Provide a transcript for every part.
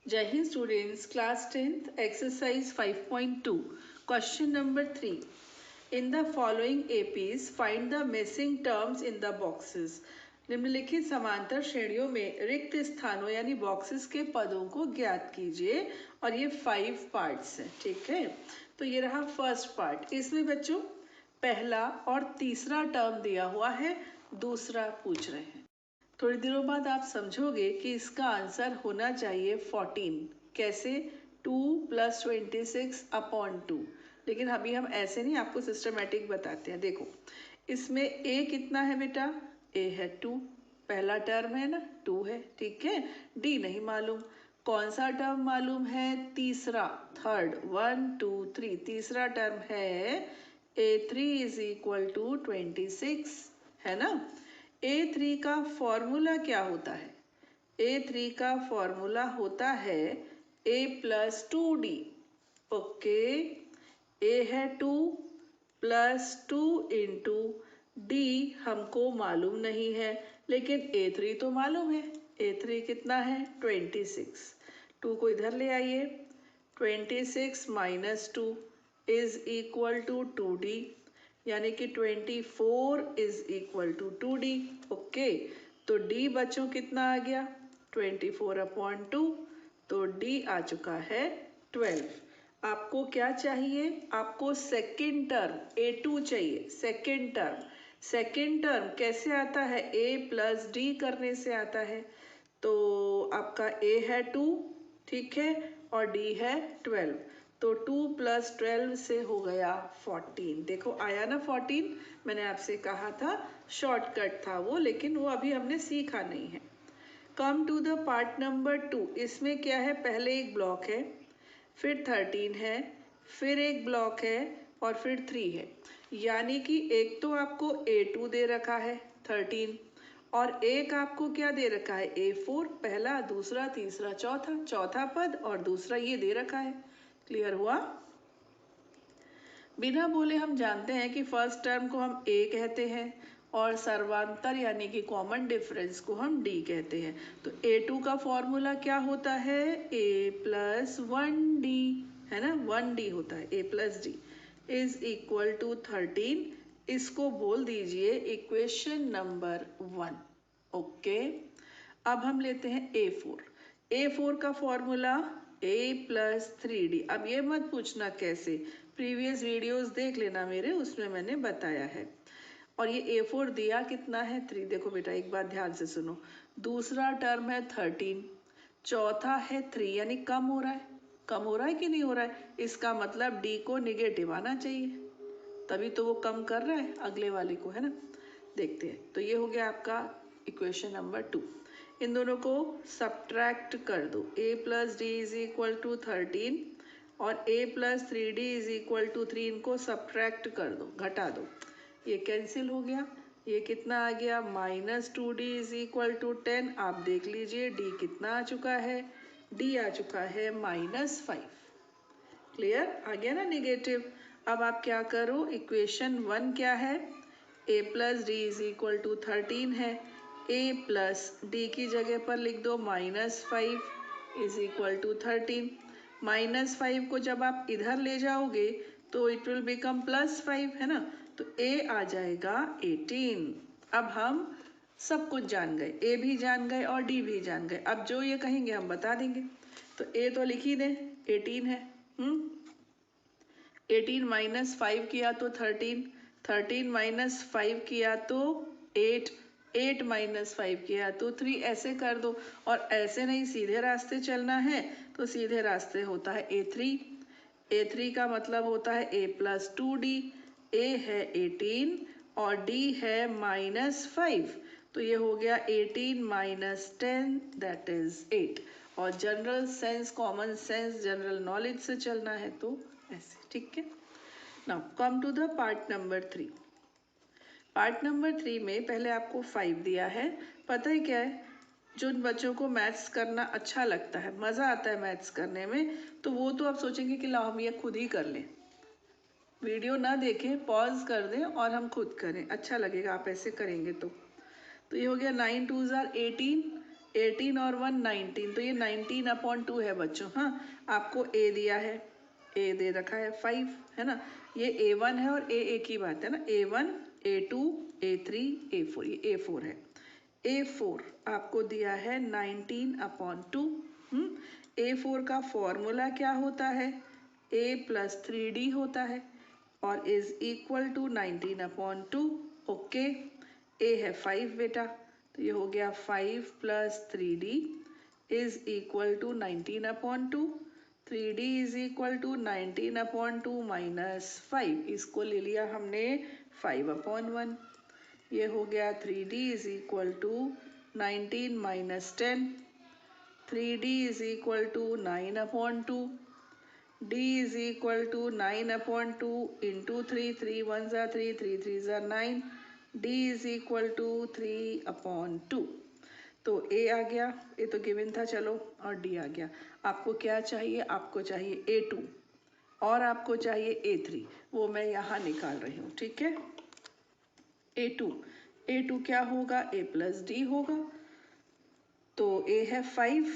Jai Hind students, class 10th, exercise 5.2, question number 3. In the following APs, find the missing terms in the boxes. निम्नलिखित समांतर श्रेणियों में रिक्त स्थानों यानी बॉक्सेस के पदों को ज्ञात कीजिए और ये 5 पार्ट्स हैं, ठीक है। तो ये रहा फर्स्ट पार्ट। इसमें बच्चों पहला और तीसरा टर्म दिया हुआ है, दूसरा पूछ रहे हैं। थोड़ी देरों बाद आप समझोगे कि इसका आंसर होना चाहिए 14। कैसे? 2 + 26 अपॉन 2। लेकिन अभी हम ऐसे नहीं, आपको सिस्टमेटिक बताते हैं। देखो इसमें ए कितना है बेटा? ए है 2, पहला टर्म है ना, 2 है, ठीक है। डी नहीं मालूम। कौन सा टर्म मालूम है? तीसरा, थर्ड, 1 2 3, तीसरा टर्म है A3 = 26, है ना। A3 का फॉर्मूला क्या होता है? A3 का फॉर्मूला होता है A + 2D। ओके, A है 2 + 2 × D हमको मालूम नहीं है, लेकिन A3 तो मालूम है। A3 कितना है? 26। 2 को इधर ले आइए। 26 - 2 = 2D, यानी कि 24 = 2D। ओके, तो D बच्चों कितना आ गया? 24/2। तो D आ चुका है 12। आपको क्या चाहिए? आपको सेकेंड टर्म A2 चाहिए। सेकेंड टर्म कैसे आता है? A + D करने से आता है। तो आपका A है 2, ठीक है, और D है 12। तो 2 + 12 से हो गया 14। देखो आया ना 14। मैंने आपसे कहा था शॉर्टकट था वो, लेकिन वो अभी हमने सीखा नहीं है। Come to the part number 2। इसमें क्या है? पहले एक ब्लॉक है, फिर 13 है, फिर एक ब्लॉक है और फिर 3 है। यानी कि एक तो आपको A2 दे रखा है 13, और एक आपको क्या दे रखा है? A4, पहला, दूसरा, तीसरा, चौथा पद, और दूसरा ये दे रखा है। क्लियर हुआ? बिना बोले हम जानते हैं कि फर्स्ट टर्म को हम A कहते हैं और सर्वांतर यानी कि कॉमन डिफरेंस को हम D कहते हैं। तो A2 का फॉर्मूला क्या होता है? A + 1D, है ना, 1D होता है। A + D = 13। इसको बोल दीजिए इक्वेशन नंबर 1। ओके, अब हम लेते हैं A4 का फॉर्मूला A + 3D। अब ये मत पूछना कैसे, प्रीवियस वीडियोस देख लेना मेरे, उसमें मैंने बताया है। और ये A4 दिया कितना है? 3। देखो बेटा एक बात ध्यान से सुनो, दूसरा टर्म है 13, चौथा है 3, यानी कम हो रहा है। कम हो रहा है कि नहीं हो रहा है? इसका मतलब D को निगेटिव आना चाहिए, तभी तो वो कम कर रहा है अगले वाले को, है ना। देखते हैं, तो ये हो गया आपका इक्वेशन नंबर 2। इन दोनों को सब्ट्रैक्ट कर दो। A + D = 13 और A + 3D = 3, इनको सब्ट्रैक्ट कर दो, घटा दो। ये कैंसिल हो गया। ये कितना आ गया? -2D = 10। आप देख लीजिए D कितना आ चुका है? D आ चुका है -5। क्लियर? आ गया ना निगेटिव। अब आप क्या करो, इक्वेशन 1 क्या है? A + D = 13 है। A + D की जगह पर लिख दो -5 = 13। -5 को जब आप इधर ले जाओगे तो इट विल बिकम +5, है ना। तो A आ जाएगा 18। अब हम सब कुछ जान गए, A भी जान गए और D भी जान गए। अब जो ये कहेंगे हम बता देंगे। तो A तो लिख ही दें, 18 है। 18 - 5 किया तो 13, 13 - 5 किया तो 8, 8 - 5 किया तो 3। ऐसे कर दो, और ऐसे नहीं सीधे रास्ते चलना है तो सीधे रास्ते होता है A3। A3 का मतलब होता है A + 2D। A है 18 और D है -5, तो ये हो गया 18 - 10 दैट इज 8। और general sense, common sense, general knowledge से चलना है तो ऐसे, ठीक है। Now come to the part number 3। Part number 3 में पहले आपको 5 दिया है। पता है क्या है, जो बच्चों को मैथ्स करना अच्छा लगता है, मज़ा आता है मैथ्स करने में, तो वो तो आप सोचेंगे कि लाओ हम ये खुद ही कर लें, वीडियो ना देखें, पॉज कर दें और हम खुद करें, अच्छा लगेगा आप ऐसे करेंगे तो। ये हो गया 9 × 2 = 18, 18 और 1 19, तो ये 19/2 है बच्चों। हाँ, आपको ए दिया है, ए दे रखा है 5, है ना। ये A1 है और ए की बात है ना, A1 A2 A3 A4, ये A4 है। A4 आपको दिया है 19/2। A4 का फॉर्मूला क्या होता है, A + 3D होता है और इज इक्वल टू 19/2। ओके, ए है 5 बेटा, तो ये हो गया 5 + 3D is equal to 19/2। 3D is equal to 19/2 minus 5, इसको ले लिया हमने 5/1। ये हो गया 3D is equal to 19 - 10। 3D is equal to 9/2। D is equal to 9/2 into 3, 3 1 ज़ा 3, 3 3 ज़ा 9। D is equal to 3/2। तो A आ गया, ये तो गिवन था चलो, और D आ गया। आपको क्या चाहिए, आपको चाहिए A2 और आपको चाहिए A3, वो मैं यहाँ निकाल रही हूँ, ठीक है। A2 क्या होगा, A + D होगा। तो A है 5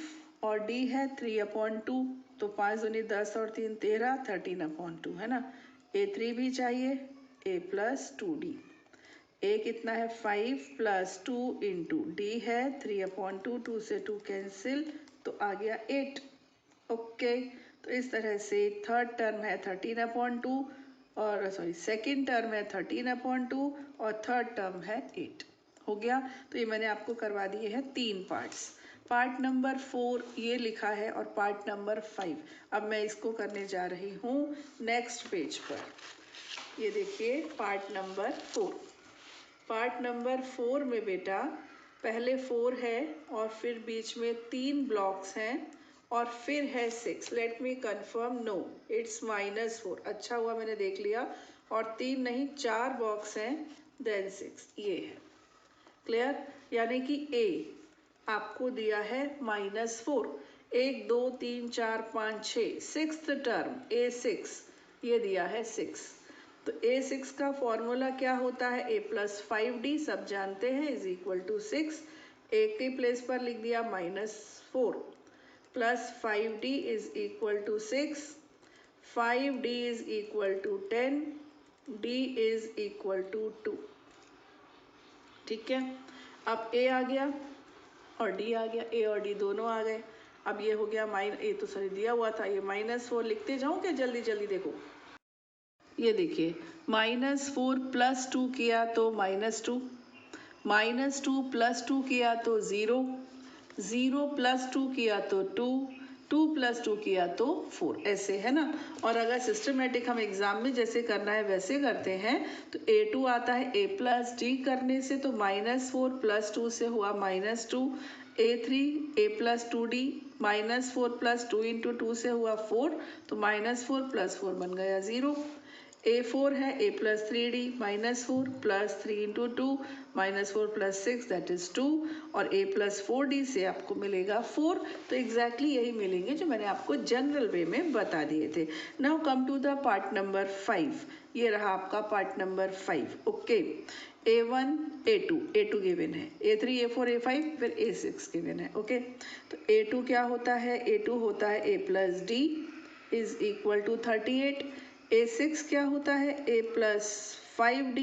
और D है 3/2, तो 5 दूनी 10 और 3 13, 13/2 है ना। A3 भी चाहिए, A + 2D। A कितना है 5 + 2 इंटू D है 3/2, 2 से 2 कैंसिल, तो आ गया 8। ओके, तो इस तरह से थर्ड टर्म है 13/2 और सॉरी सेकेंड टर्म है 13/2 और थर्ड टर्म है 8। हो गया, तो ये मैंने आपको करवा दिए हैं 3 पार्ट्स। पार्ट नंबर 4 ये लिखा है और पार्ट नंबर 5 अब मैं इसको करने जा रही हूँ नेक्स्ट पेज पर। ये देखिए पार्ट नंबर 4। पार्ट नंबर 4 में बेटा पहले 4 है और फिर बीच में 3 ब्लॉक्स हैं और फिर है 6। Let me confirm, no it's -4। अच्छा हुआ मैंने देख लिया, और 3 नहीं 4 बॉक्स हैं, देन 6, ये है क्लियर। यानी कि A आपको दिया है -4। 1 2 3 4 5 6, सिक्स्थ टर्म A6 ये दिया है 6। तो A6 का फॉर्मूला क्या होता है, A + 5D सब जानते हैं इज इक्वल टू 6। A के प्लेस पर लिख दिया -4 + 5D is equal to 6। 5D is equal to 10, D is equal to 2। ठीक है, अब A आ गया और D आ गया, A और D दोनों आ गए। अब ये हो गया ए तो सॉरी दिया हुआ था, ये -4 लिखते जाऊँ क्या, जल्दी जल्दी देखो। ये देखिए -4 + 2 किया तो -2, -2 + 2 किया तो 0, 0 + 2 किया तो 2, 2 + 2 किया तो 4, ऐसे है ना। और अगर सिस्टमेटिक हम एग्जाम में जैसे करना है वैसे करते हैं तो A2 आता है A + D करने से, तो -4 + 2 से हुआ -2। A3 A + 2D -4 + 2 इंटू 2 से हुआ 4, तो -4 + 4 बन गया 0। A4 है A + 3D -4 + 3 into 2 -4 + 6 that is 2, और A + 4D से आपको मिलेगा 4। तो एग्जैक्टली यही मिलेंगे जो मैंने आपको जनरल वे में बता दिए थे। Now come to the part number 5। ये रहा आपका part number 5। Okay, A1 A2 given है, A3 A4 A5 फिर A6 गिवन है। ओके, तो A2 क्या होता है, A2 होता है A + D is equal to 38। A6 क्या होता है, A + 5D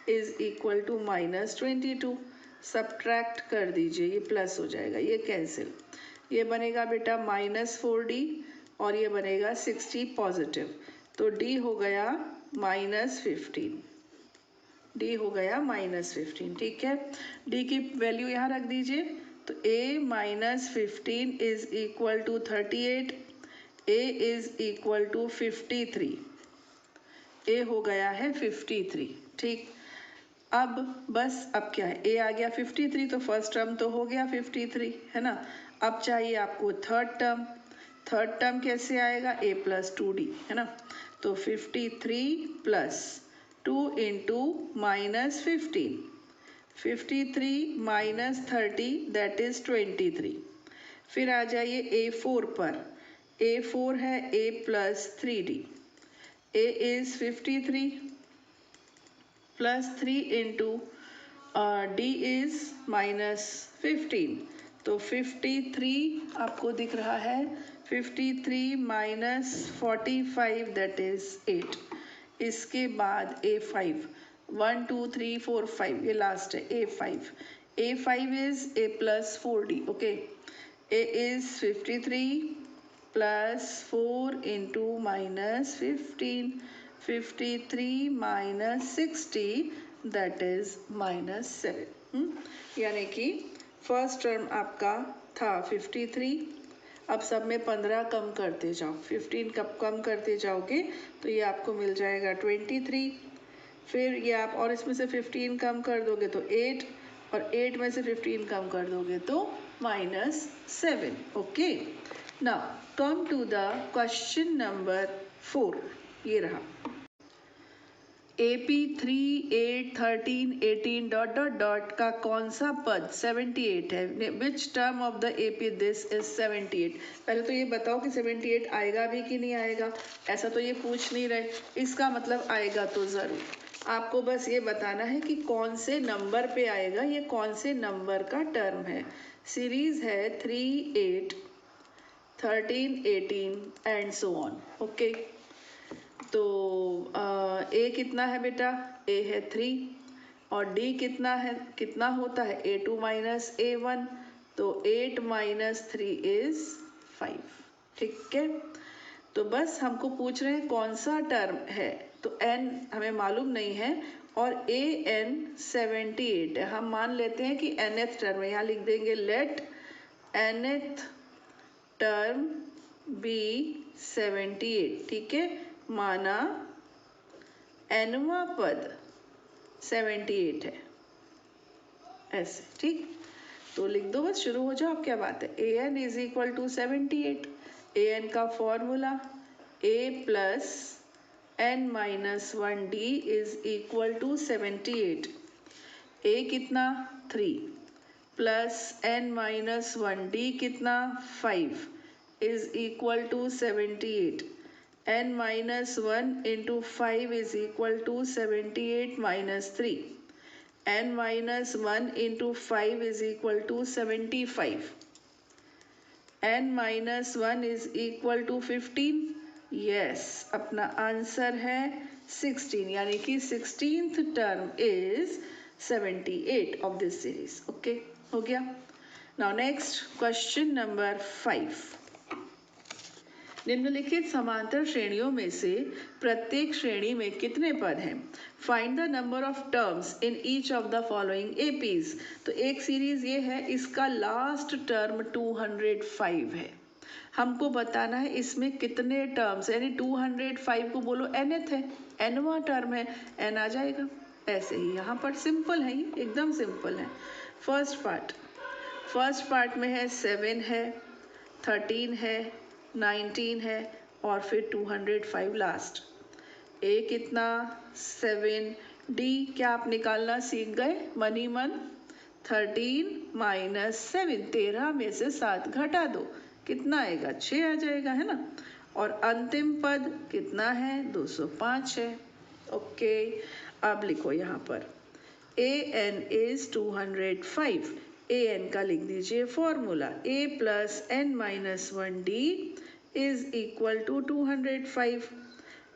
is equal to -22। Subtract कर दीजिए, ये प्लस हो जाएगा, ये कैंसिल, ये बनेगा बेटा -4D और ये बनेगा 60 पॉजिटिव, तो D हो गया -15। D हो गया -15, ठीक है। D की वैल्यू यहाँ रख दीजिए, तो A - 15 is equal to 38, A is equal to 53। A हो गया है 53, ठीक। अब बस अब क्या है, ए आ गया 53, तो फर्स्ट टर्म तो हो गया 53, है ना। अब चाहिए आपको थर्ड टर्म। थर्ड टर्म कैसे आएगा, A + 2D, है ना। तो 53 + 2 इंटू -15, 53 - 30 दैट इज 23। फिर आ जाइए A4 पर। A4 है A + 3D। A is 53 + 3 into D is -15, तो 53 आपको दिख रहा है, 53 माइनस 45 दैट इज 8। इसके बाद A5, 1 2 3 4 5, ये लास्ट है A5। A5 is A plus 4D, okay. A is 53 plus 4 into minus 15, 53 minus 60 that is minus 7। यानी कि फर्स्ट टर्म आपका था 53, अब सब में 15 कम करते जाओ, 15 कम करते जाओगे तो ये आपको मिल जाएगा 23। फिर ये आप और इसमें से 15 कम कर दोगे तो 8, और 8 में से 15 कम कर दोगे तो -7। Okay, now come to the question number 4। ये रहा AP 3 8 13 18 डॉट डॉट डॉट का कौन सा पद 78 है? Which term of the AP this is 78? पहले तो ये बताओ कि 78 आएगा भी कि नहीं आएगा। ऐसा तो ये पूछ नहीं रहे, इसका मतलब आएगा तो ज़रूर। आपको बस ये बताना है कि कौन से नंबर पे आएगा, ये कौन से नंबर का टर्म है। सीरीज है 3 8 13 18 एंड सो ऑन। ओके, तो ए कितना है बेटा? ए है 3, और डी कितना है, कितना होता है? A2 माइनस A1, तो 8 माइनस 3 इज 5। ठीक है, तो बस हमको पूछ रहे हैं कौन सा टर्म है, तो n हमें मालूम नहीं है और an 78 है। हम मान लेते हैं कि nth टर्म है, यहाँ लिख देंगे लेट nth टर्म बी 78। ठीक है, माना nवां पद 78 है, ऐसे। ठीक, तो लिख दो बस, शुरू हो जाओ। अब क्या बात है, an is equal to 78। an का formula a plus n minus 1d is equal to 78। a कितना 3 प्लस n माइनस 1d कितना 5 is equal to 78। n minus 1 into 5 is equal to 78 minus 3. n minus 1 into 5 is equal to 75. n minus 1 is equal to 15. Yes, अपना answer है 16, यानी कि 16th term is 78 of this series. Okay, हो गया। Now next question number 5। निम्नलिखित समांतर श्रेणियों में से प्रत्येक श्रेणी में कितने पद हैं? Find the number of terms in each of the following APs. तो एक सीरीज ये है, इसका लास्ट टर्म 205 है। हमको बताना है इसमें कितने टर्म्स, यानी 205 को बोलो nth है, nवां टर्म है, n आ जाएगा। ऐसे ही यहाँ पर सिंपल है, ये एकदम सिंपल है। फर्स्ट पार्ट में है 7 है, 13 है, 19 है, और फिर 205 लास्ट। ए कितना 7, डी क्या आप निकालना सीख गए मनी मन? 13 माइनस 7, 13 में से 7 घटा दो, कितना आएगा? 6 आ जाएगा, है ना। और अंतिम पद कितना है? 205 है। ओके, अब लिखो यहाँ पर A N is 205। A N का लिख दीजिए formula, A plus N minus 1 D is equal to 205।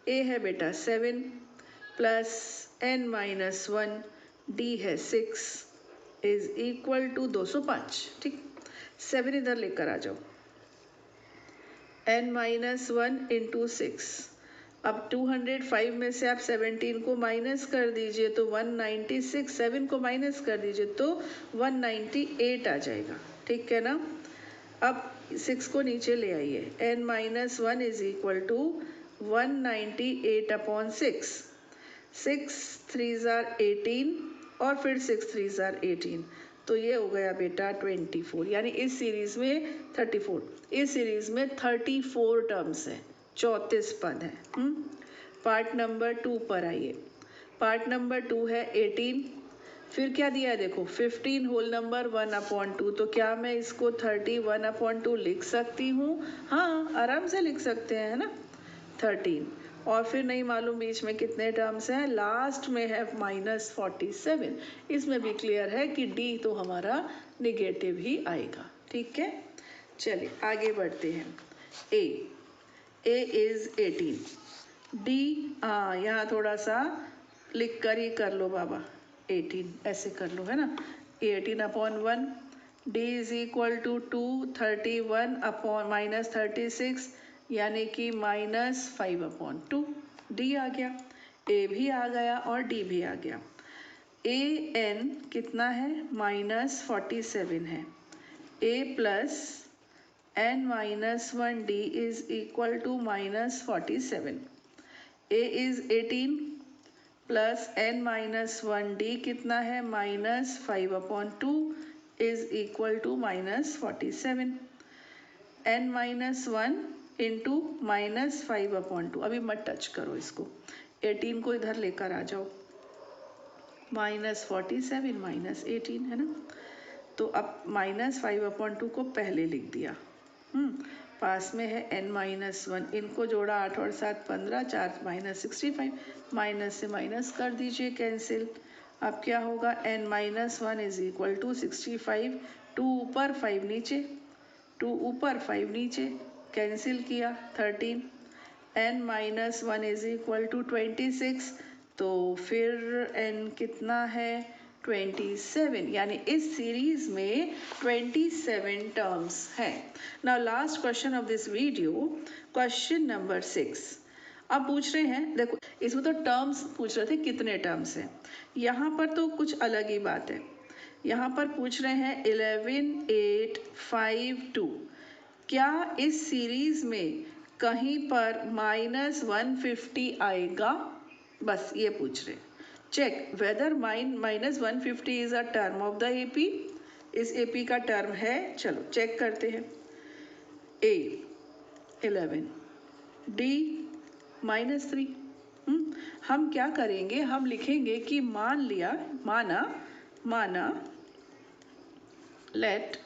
A है बेटा 7 प्लस एन माइनस 1, डी है 6 इज इक्वल टू 205। ठीक, 7 इधर लेकर आ जाओ, एन माइनस 1 इंटू 6। अब 205 में से आप 17 को माइनस कर दीजिए तो 196, 7 को माइनस कर दीजिए तो 198 आ जाएगा। ठीक है ना। अब 6 को नीचे ले आइए, n minus 1 is equal to 198 upon 6। 6 3 जार 18 और फिर 6 3 जार 18, तो ये हो गया बेटा 24। यानी इस सीरीज में 34, इस सीरीज में 34 टर्म्स हैं, 34 पद हैं। पार्ट नंबर 2 पर आइए। पार्ट नंबर 2 है 18, फिर क्या दिया है देखो 15 होल नंबर 1/2, तो क्या मैं इसको 31/2 लिख सकती हूँ? हाँ, आराम से लिख सकते हैं, है ना। 13, और फिर नहीं मालूम बीच में कितने टर्म्स हैं, लास्ट में है -47। इसमें भी क्लियर है कि डी तो हमारा निगेटिव ही आएगा। ठीक है, चलिए आगे बढ़ते हैं। ए इज 18, डी यहाँ थोड़ा सा लिख कर ही कर लो बाबा, 18 ऐसे कर लो, है ना, 18/1, D is equal to 231 upon -36 यानी कि -5/2, डी आ गया, ए भी आ गया और डी भी आ गया। ए एन कितना है, -47 है, ए plus n-1 d is equal to -47, a is 18 plus n-1 d कितना है, -5/2 is equal to -47, n-1 into -5/2, अभी मत टच करो इसको, 18 को इधर लेकर आ जाओ, -47 -18 है ना, तो अब -5/2 को पहले लिख दिया, पास में है n-1, इनको जोड़ा 8 और 7 15, 4 -65, माइनस से माइनस कर दीजिए कैंसिल, अब क्या होगा, n-1 इज इक्वल टू 65, 2 ऊपर 5 नीचे, 2 ऊपर 5 नीचे, कैंसिल किया 13, n-1 इज इक्वल टू 26, तो फिर n कितना है, 27, यानी इस सीरीज में 27 टर्म्स हैं। Now last question of this video, question number 6। अब पूछ रहे हैं, देखो इसमें तो टर्म्स पूछ रहे थे कितने टर्म्स हैं, यहाँ पर तो कुछ अलग ही बात है, यहाँ पर पूछ रहे हैं 11 8 5 2, क्या इस सीरीज में कहीं पर -150 आएगा, बस ये पूछ रहे हैं। Check whether -150 is a term of the AP, इस एपी का टर्म है, चलो चेक करते हैं। ए 11, डी -3, हम क्या करेंगे, हम लिखेंगे कि माना लेट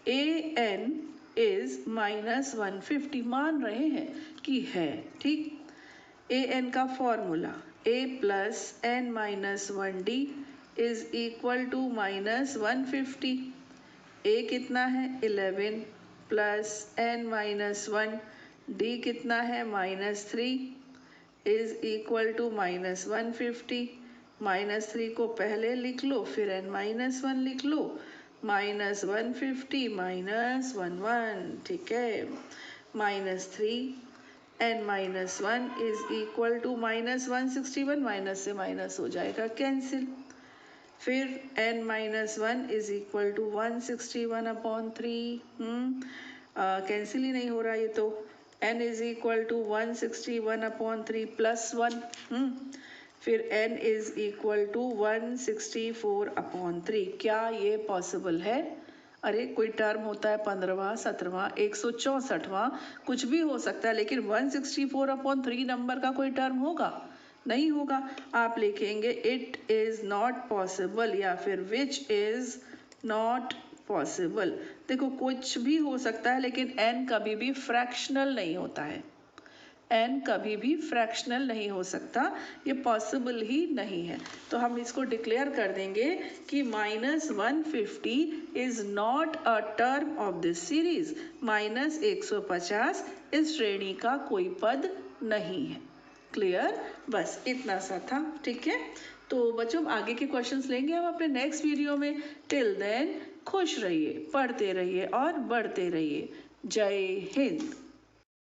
ए एन इज -150, मान रहे हैं कि है, ठीक, ए एन का formula a plus n-1 d is equal to -150, a कितना है 11 plus n-1 d कितना है -3 is equal to -150, -3 को पहले लिख लो फिर n-1 लिख लो, -150 -11, ठीक है, -3 n-1 is equal to -161, minus से माइनस हो जाएगा कैंसिल, फिर n-1 is equal to 161/3, cancel ही नहीं हो रहा ये तो, n is equal to 161/3 plus 1, फिर n is equal to 164/3, क्या ये पॉसिबल है, अरे कोई टर्म होता है 15वां 17वां 164वां, कुछ भी हो सकता है, लेकिन 164/3 नंबर का कोई टर्म होगा, नहीं होगा, आप लिखेंगे इट इज नॉट पॉसिबल या फिर विच इज नॉट पॉसिबल। देखो कुछ भी हो सकता है, लेकिन n कभी भी फ्रैक्शनल नहीं होता है, n कभी भी फ्रैक्शनल नहीं हो सकता, ये पॉसिबल ही नहीं है, तो हम इसको डिक्लेयर कर देंगे कि -150 is not a term of this series, -150 इस श्रेणी का कोई पद नहीं है। क्लियर, बस इतना सा था, ठीक है, तो बच्चों आगे के क्वेश्चंस लेंगे हम अपने नेक्स्ट वीडियो में। टिल देन खुश रहिए, पढ़ते रहिए और बढ़ते रहिए। जय हिंद।